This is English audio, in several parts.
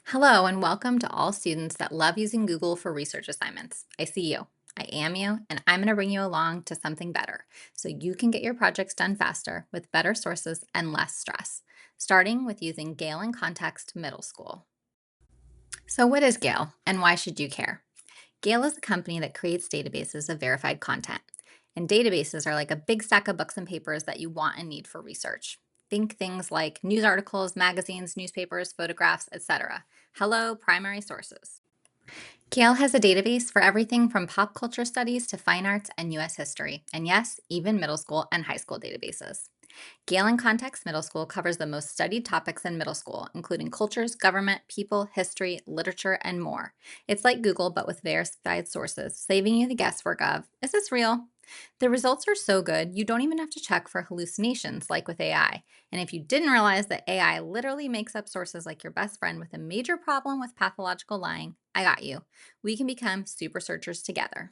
Hello, and welcome to all students that love using Google for research assignments. I see you. I am you, and I'm going to bring you along to something better so you can get your projects done faster with better sources and less stress, starting with using Gale in Context Middle School. So, what is Gale, and why should you care? Gale is a company that creates databases of verified content, and databases are like a big stack of books and papers that you want and need for research. Think things like news articles, magazines, newspapers, photographs, etc. Hello, primary sources. Gale has a database for everything from pop culture studies to fine arts and US history, and yes, even middle school and high school databases. Gale in Context Middle School covers the most studied topics in middle school, including cultures, government, people, history, literature, and more. It's like Google, but with verified sources, saving you the guesswork of, is this real? The results are so good, you don't even have to check for hallucinations like with AI. And if you didn't realize that AI literally makes up sources like your best friend with a major problem with pathological lying, I got you. We can become super searchers together.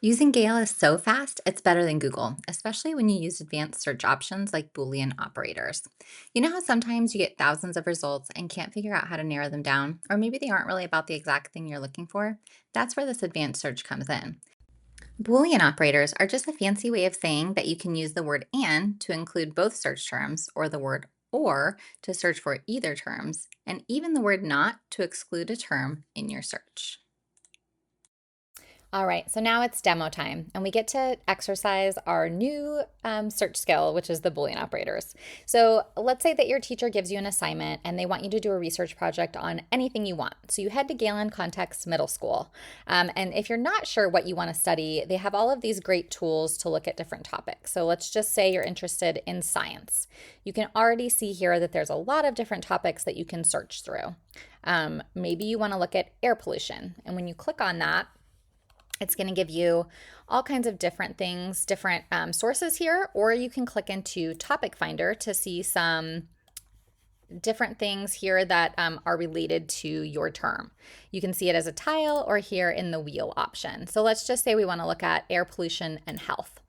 Using Gale is so fast, it's better than Google, especially when you use advanced search options like Boolean operators. You know how sometimes you get thousands of results and can't figure out how to narrow them down, or maybe they aren't really about the exact thing you're looking for? That's where this advanced search comes in. Boolean operators are just a fancy way of saying that you can use the word and to include both search terms, or the word or to search for either terms, and even the word not to exclude a term in your search. All right, so now it's demo time, and we get to exercise our new search skill, which is the Boolean operators. So let's say that your teacher gives you an assignment and they want you to do a research project on anything you want. So you head to Gale in Context Middle School. And if you're not sure what you want to study, they have all of these great tools to look at different topics. So let's just say you're interested in science. You can already see here that there's a lot of different topics that you can search through. Maybe you want to look at air pollution. And when you click on that, it's going to give you all kinds of different things, different sources here, or you can click into Topic Finder to see some different things here that are related to your term. You can see it as a tile or here in the wheel option. So let's just say we want to look at air pollution and health.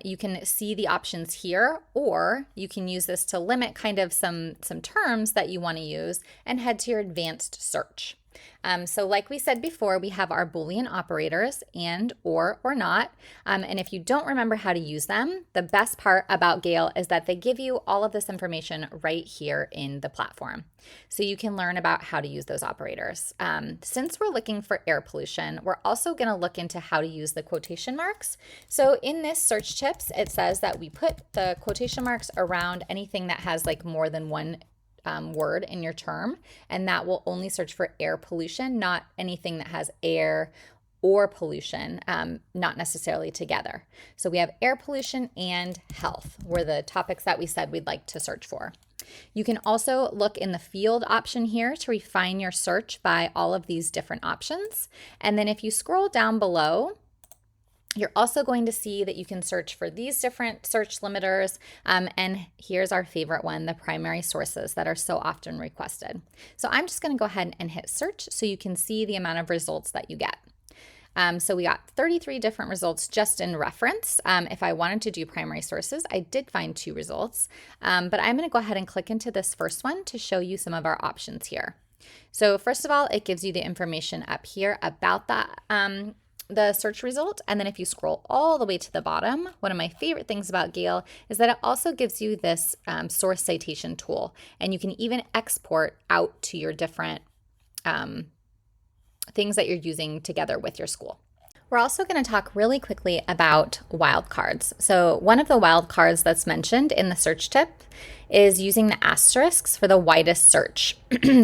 You can see the options here, or you can use this to limit kind of some terms that you want to use and head to your advanced search. So like we said before, we have our Boolean operators and or not. And if you don't remember how to use them, the best part about Gale is that they give you all of this information right here in the platform. So you can learn about how to use those operators. Since we're looking for air pollution, we're also going to look into how to use the quotation marks. So in this search tips, it says that we put the quotation marks around anything that has like more than one word in your term, and that will only search for air pollution, not anything that has air or pollution, not necessarily together. So we have air pollution and health were the topics that we said we'd like to search for. You can also look in the field option here to refine your search by all of these different options. And then if you scroll down below, you're also going to see that you can search for these different search limiters. And here's our favorite one, the primary sources that are so often requested. So I'm just going to go ahead and hit search so you can see the amount of results that you get. So we got 33 different results just in reference. If I wanted to do primary sources, I did find 2 results, but I'm going to go ahead and click into this first one to show you some of our options here. So first of all, it gives you the information up here about that the search result. And then if you scroll all the way to the bottom, one of my favorite things about Gale is that it also gives you this source citation tool, and you can even export out to your different things that you're using together with your school. We're also going to talk really quickly about wildcards. So one of the wildcards that's mentioned in the search tip is using the asterisks for the widest search.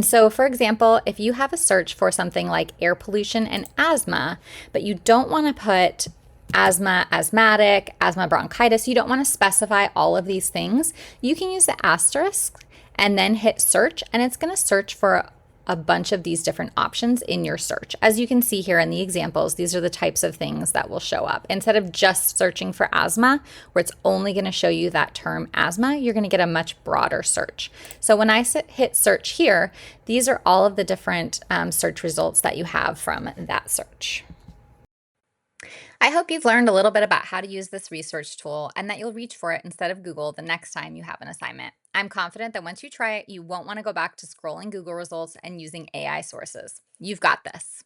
So for example, if you have a search for something like air pollution and asthma, but you don't want to put asthma, asthmatic, asthma bronchitis, you don't want to specify all of these things, you can use the asterisk and then hit search, and it's going to search for a bunch of these different options in your search. As you can see here in the examples, these are the types of things that will show up. Instead of just searching for asthma, where it's only going to show you that term asthma, you're going to get a much broader search. So when I hit search here, these are all of the different search results that you have from that search. I hope you've learned a little bit about how to use this research tool and that you'll reach for it instead of Google the next time you have an assignment. I'm confident that once you try it, you won't want to go back to scrolling Google results and using AI sources. You've got this.